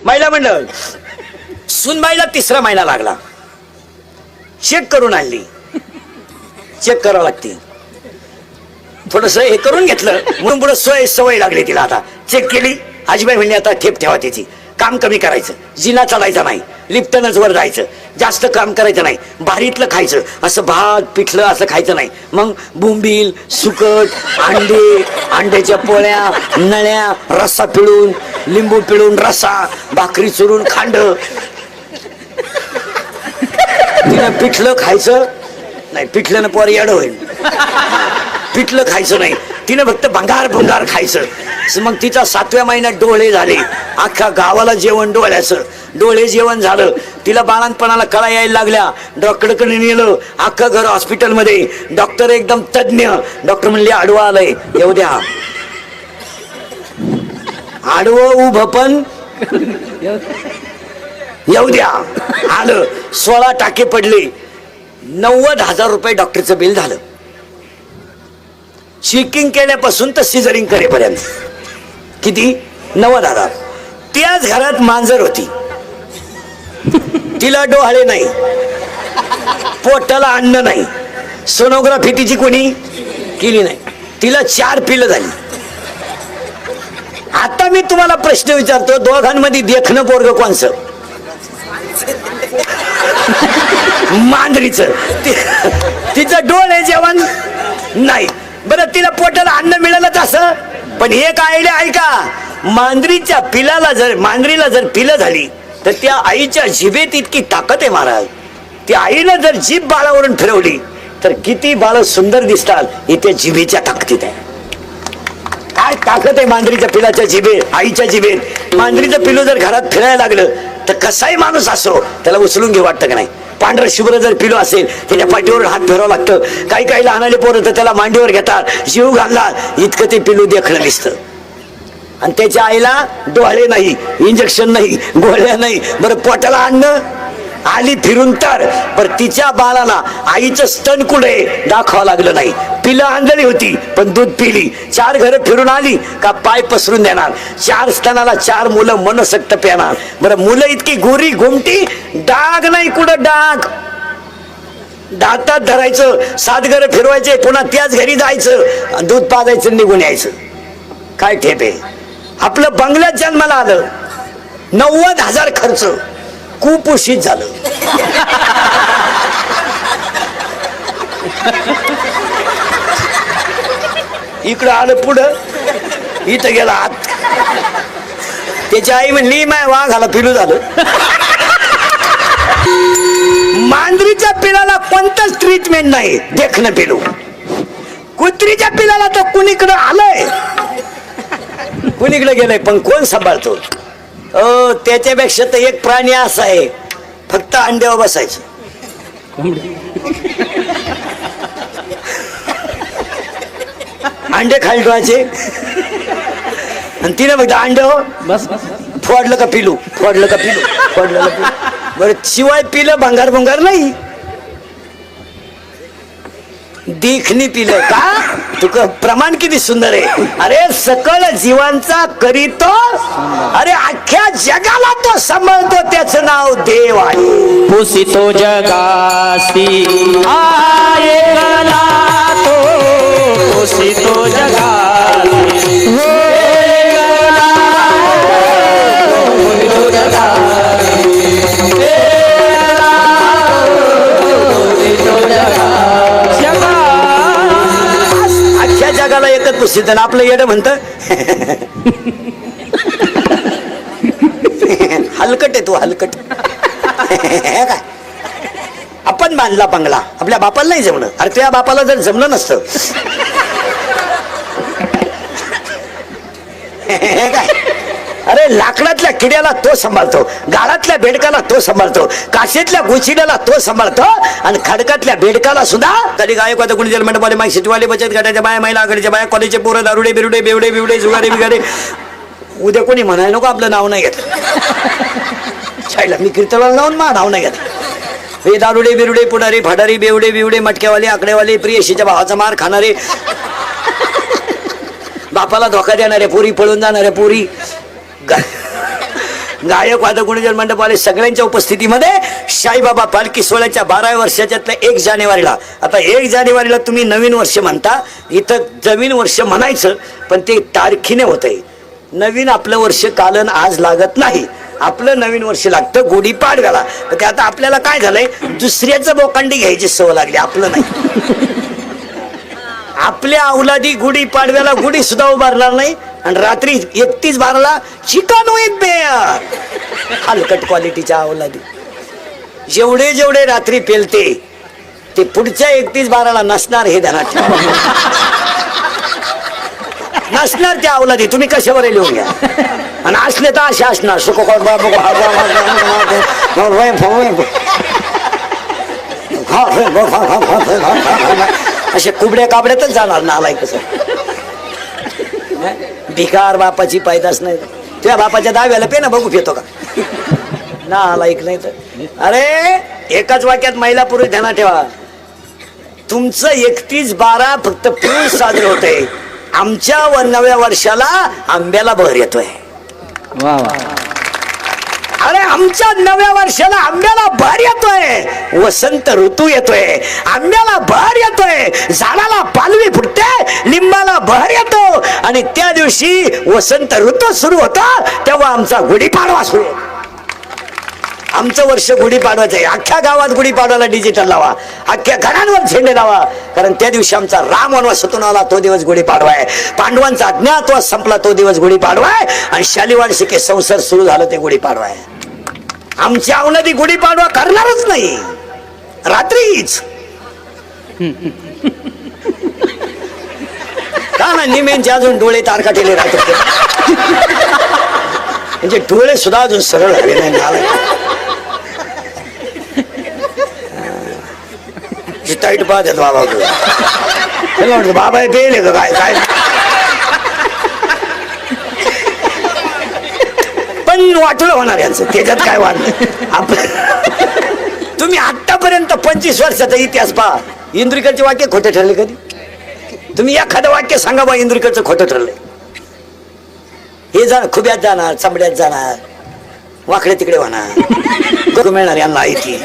महिला मंडळ सुनबाईला 3रा महिना लागला, चेक करून आणली, चेक करावं लागते, थोडस हे करून घेतलं म्हणून पुढे सवय लागली तिला. आता चेक केली, आजीबाई म्हणली आता ठेप ठेवा त्याची, काम कमी करायचं, जिना चढायचा नाही, लिफ्टनच वर जायचं, जास्त काम करायचं नाही, भारीतलं खायचं, असं भात पिठलं असं खायचं नाही. मग बोंबील, सुकट, अंडे, अंड्याच्या पोळ्या, नळ्या, रस्सा पिळून, लिंबू पिळून रस्सा, भाकरी चुरून खांड. तिनं पिठलं खायचं नाही, पिठल्यानं पोर येडं होईल, पिठलं खायचं नाही, तिनं फक्त भंगार भंगार खायचं. मग तिचा 7व्या महिन्यात डोळे झाले, अख्ख्या गावाला जेवण डोळ्याचं, डोळे जेवण झालं. तिला बाळांपणाला कळा यायला लागल्या, डॉक्टरकडे नेलं, अख्खं घर हॉस्पिटलमध्ये, डॉक्टर एकदम तज्ञ, डॉक्टर म्हणले आडवं आलंय, येऊ द्या. आडवं उभं पण येऊ द्या. आलं, 16 टाके पडले, 90,000 रुपये डॉक्टरचं बिल झालं. चेकिंग केल्यापासून तर सिझरिंग करेपर्यंत किती? 90,000. त्याच घरात मांजर होती, तिला डोहाळे नाही, पोटाला अन्न नाही, सोनोग्राफी तिची कोणी केली नाही, तिला 4 पिलं झाली. आता मी तुम्हाला प्रश्न विचारतो, दोघांमध्ये देखणं पोरग कोणचं? मांजरीचं. तिचं डोळे जेवण नाही, बरं तिला पोटाला अन्न मिळालंच असं. पण एक आयडिया ऐका, मांजरीच्या पिलाला जर, मांजरीला जर पिलं झाली तर त्या आईच्या जिभेत इतकी ताकद आहे महाराज. त्या आईनं जर जीभ बाळावरून फिरवली तर किती बाळ सुंदर दिसतात, हे त्या जिभेच्या ताकदीत आहे. काय ताकद आहे मांजरीच्या पिलाच्या जिभेत, आईच्या जिभेत. मांजरीचं पिलू जर घरात फिरायला लागलं तर कसाही माणूस असो त्याला उचलून घेऊ वाटतं का नाही? पांढरं शुभ्र जर पिलो असेल त्याच्या पाठीवर हात फिरावं लागतं. काही लहानाले पोरं तर त्याला मांडीवर घेतात, जीव घालतात, इतकं ते पिलू देखणं दिसतं. आणि त्याच्या आईला डोळे नाही, इंजेक्शन नाही, गोळ्या नाही, बरं पोटाला अन्न आली फिरून तर. पर तिच्या बाळाला आईचं स्तन कुठे दाखवावं लागलं नाही. पिलं आंधळी होती पण दूध पिली, 4 घरं फिरून आली का पाय पसरून देणार, 4 स्तनाला 4 मुलं मनसक्त पेणार. बरं मुलं इतकी गोरी घुमटी, डाग नाही कुठं डाग, दातात धरायचं, 7 घरं फिरवायचे, पुन्हा त्याच घरी जायचं, दूध पाजायचं, निघून यायचं. काय ठेप आहे. आपलं बंगल्यात जन्माला आलं, 90,000 खर्च, कुपोषित झालं. इकडं आलं पुढं, इथं गेला आत. त्याची आई म्हणली माय वाघाला पिलू झालं. मांजरीच्या पिलाला कोणतंच ट्रीटमेंट नाही, देखणं पिलू. कुत्रीच्या पिलाला तर कुणीकडं आलंय, कुणीकडे गेलंय, पण कोण सांभाळतो? त्याच्यापेक्षा तर एक प्राणी असा आहे, फक्त अंड्यावर बसायचं. अंडे खाली ठेवायचे आणि तिने फक्त अंड्यावर बस. फोडलं का पिलू, फोडलं का पिलू, फोडलं का पिलू. बरं शिवाय पिलं भंगार भंगार नाही, देखणी पिलं का? तुका प्रमाण किती सुंदर आहे. अरे सकल जीवांचा करीतो, अरे अख्ख्या जगाला तो सांभाळतो, त्याचं नाव देव आहे. पुसितो जगासी आयला तो, पुसितो जगासी जगाला एकच पुसित, आपलं येडं म्हणत हलकट आहे तू, हलकट. काय आपण बांधला बंगला, आपल्या बापाला नाही जमलं. अरे तुझ्या बापाला जर जमलं नसतं काय, अरे लाकडातल्या किड्याला तो सांभाळतो, गाळातल्या बेडकाला तो सांभाळतो, काशीतल्या गुचिड्याला तो सांभाळतो, आणि खडकातल्या बेडकाला सुद्धा. कधी गायकवाद कुणी जन्मंडपाले माय शेतीवाले बचत गटाच्या बाया, महिला आघाडीच्या बाया, कॉलेजचे पोरं, दारुडे बिरुडे बेवडे बिवडे जुगारे बिगारे. उद्या कोणी म्हणाय नको आपलं नाव नाही घेतलं, छायला मी कीर्तनाला लावून मा नाव नाही घेतलं. हे दारुडे बिरुडे पुढारी फाडारी बेवडे बिवडे मटक्यावाले आकडेवाले प्रियशीच्या भावाचा मार खाणारे, बापाला धोका देणारे पोरी, पळून जाणाऱ्या पोरी, गायक वादक गुणजन मंडपवाले सगळ्यांच्या उपस्थितीमध्ये साईबाबा पालखी सोहळ्याच्या 12व्या वर्षाच्यातल्या 1 जानेवारीला, आता 1 जानेवारीला तुम्ही नवीन वर्ष म्हणता, इथं नवीन वर्ष म्हणायचं पण ते तारखीने होतंय. नवीन आपलं वर्ष कालन आज लागत नाही, आपलं नवीन वर्ष लागतं गुढीपाडव्याला. ते आता आपल्याला काय झालंय, दुसऱ्याचं बोकांडी घ्यायची सवय लागली, आपलं नाही. आपल्या अवलादी गुढी पाडव्याला गुढी सुद्धा उभारणार नाही आणि रात्री 31/12ला चिकन विथ बेअर. हलकट क्वालिटीच्या अवलादी जेवढे जेवढे रात्री पेलते ते पुढच्या 31/12ला नसणार, हे ध्यानात ठेवा. नसणार त्या अवलादी, तुम्ही कशावर लिहून घ्या. आणि असले तर असे असणार सुख असे कुबड्या काबड्यातच जाणार नालाय. कसं भिकार बापाची पायदास नाही. तुझ्या बापाच्या दाव्याला पे ना बघू येतो का नालायक नाही तर. अरे एकाच वाक्यात महिला पुरुष ध्यानात ठेवा. तुमचं 31/12 फक्त पिऊन साजरे होते, आमच्या नव्या वर्षाला आंब्याला बहर येतोय. अरे आमच्या नव्या वर्षाला आंब्याला बहर येतोय, वसंत ऋतू येतोय, आंब्याला बहर येतोय, झाडाला पालवी फुटते, लिंबाला बहर येतो आणि त्या दिवशी वसंत ऋतू सुरू होता तेव्हा आमचा गुढीपाडवा सुरू. आमचं वर्ष गुढीपाडवाचं आहे. अख्ख्या गावात गुढीपाडवाला डिजिटल लावा, अख्ख्या घरांवर झेंडे लावा, कारण त्या दिवशी आमचा राम वनवासातून आला तो दिवस गुढीपाडवा आहे. पांडवांचा अज्ञातवास संपला तो दिवस गुढीपाडवा आहे आणि शालिवाड शिके संसार सुरू झालं ते गुढीपाडवा आहे. आमची अवनदी गुढीपाडवा करणारच नाही रात्रीच. का ना निमेंचे अजून डोळे तारकाटेले राहतात, म्हणजे डोळे सुद्धा अजून सरळ झाले नाही. टाईट पाहत बाबा, बाबा पेले का काय काय. पण वाटलं होणार यांचं, त्याच्यात काय वाटलं. तुम्ही आतापर्यंत 25 वर्षाचा इतिहास पहा, इंद्रिकरचे वाक्य खोटे ठरले कधी? तुम्ही एखादं वाक्य सांगा बा इंद्रिकरचं खोटं ठरलंय. हे जाणार खुब्यात जाणार, चमड्यात जाणार, वाकडे तिकडे होणार, मिळणार यांना ऐकी.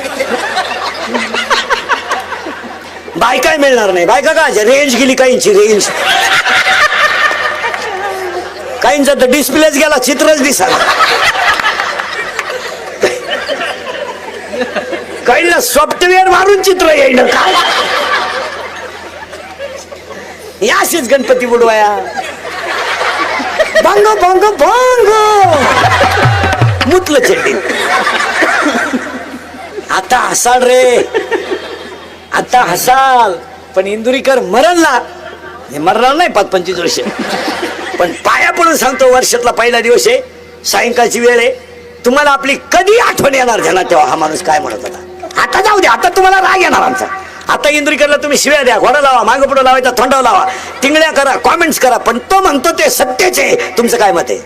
बायका मिळणार नाही. बायका का रेंज गेली, काहींची रेंज, काहींचा तर डिस्प्लेच गेला, चित्रच दिसायला, काहींना सॉफ्टवेअर मारून चित्र येईल. काय याशीच गणपती बुडवाया, भांग भांग भांग मुतलं चड्डी. आता हसाल रे, आता हसाल, पण इंदुरीकर मरण ना, हे मरणार नाही 25 वर्ष. पण पाया पडून सांगतो, वर्षातला पहिला दिवस आहे, सायंकाळची वेळ आहे, तुम्हाला आपली कधी आठवण येणार ध्यानात ठेवा. हा माणूस काय म्हणत होता, आता जाऊ दे, आता तुम्हाला राग येणार आमचा. आता इंदुरीकरला तुम्ही शिव्या द्या, घोडा लावा, मागं पुढं लावायचा, थोंडाव लावा, टिंगड्या करा, कॉमेंट्स करा, पण तो म्हणतो ते सत्यच आहे. तुमचं काय मत आहे?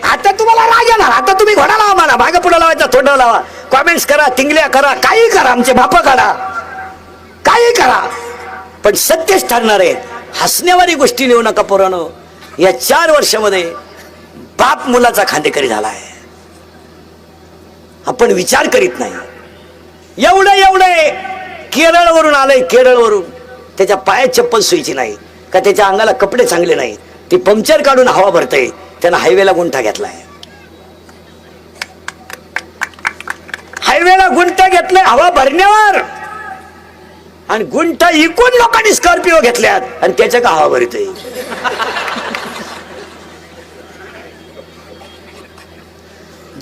आता तुम्हाला राग येणार. आता तुम्ही घोडा लावा, मला मागं पुढं लावायचा, थोंडाव लावा, कॉमेंट्स करा, टिंगल्या करा, काही करा, आमचे बापा काढा, काही करा, पण सत्यच ठरणार आहे. हसण्यावारी गोष्टी लिहू नका पोरांनो. या 4 वर्षामध्ये बाप मुलाचा खांदेकरी झाला आहे. आपण विचार करीत नाही. एवढे केरळवरून आलंय, केरळवरून, त्याच्या पायात चप्पल सुईची नाही का, त्याच्या अंगाला कपडे चांगले नाही, ती पंक्चर काढून हवा भरते, त्यानं हायवेला गुंठा घेतलाय. हायवेला गुंठा घेतलाय हवा भरण्यावर, आणि गुंठा इकून लोकांनी स्कॉर्पिओ घेतल्यात आणि त्याच्या का हवा भरतोय.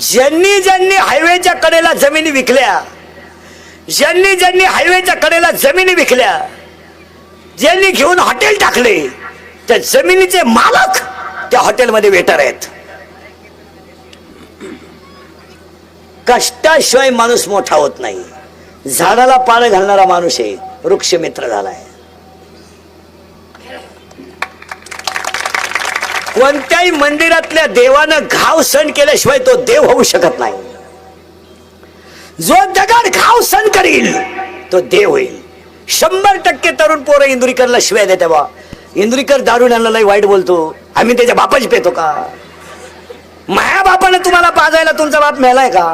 ज्यांनी हायवेच्या कडेला जमिनी विकल्या, ज्यांनी हायवेच्या कडेला जमिनी विकल्या, ज्यांनी घेऊन हॉटेल टाकले, त्या जमिनीचे मालक त्या हॉटेलमध्ये वेटर आहेत. कष्टाशिवाय माणूस मोठा होत नाही. झाडाला पानं घालणारा माणूस आहे, वृक्ष मित्र झालाय. कोणत्याही मंदिरातल्या देवानं घाव सण केल्याशिवाय तो देव होऊ शकत नाही. जो दगड घाव सण करील तो देव होईल. 100% तरुण पोरं इंदुरीकरला शिवाय देते बा. इंदुरीकर दारू आणला लय वाईट बोलतो, आम्ही त्याच्या बापाची पेतो का? माया बापाने तुम्हाला पाजायला तुमचा बाप मेलाय का?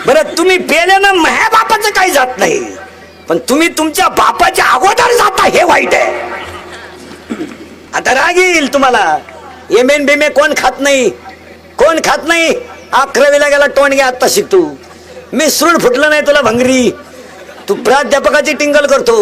बरं तुम्ही पेल्यानं माया बापाचं काही जात नाही, पण तुम्ही तुमच्या बापाच्या अगोदर जाता हे वाईट आहे. आता राग येईल तुम्हाला. एमेन बेमे कोण खात नाही, कोण खात नाही. 11वीला गेला टोणगे आता शिकतो. मी सूड फुटलं नाही तुला भंगरी. तू प्राध्यापकाची टिंगल करतो.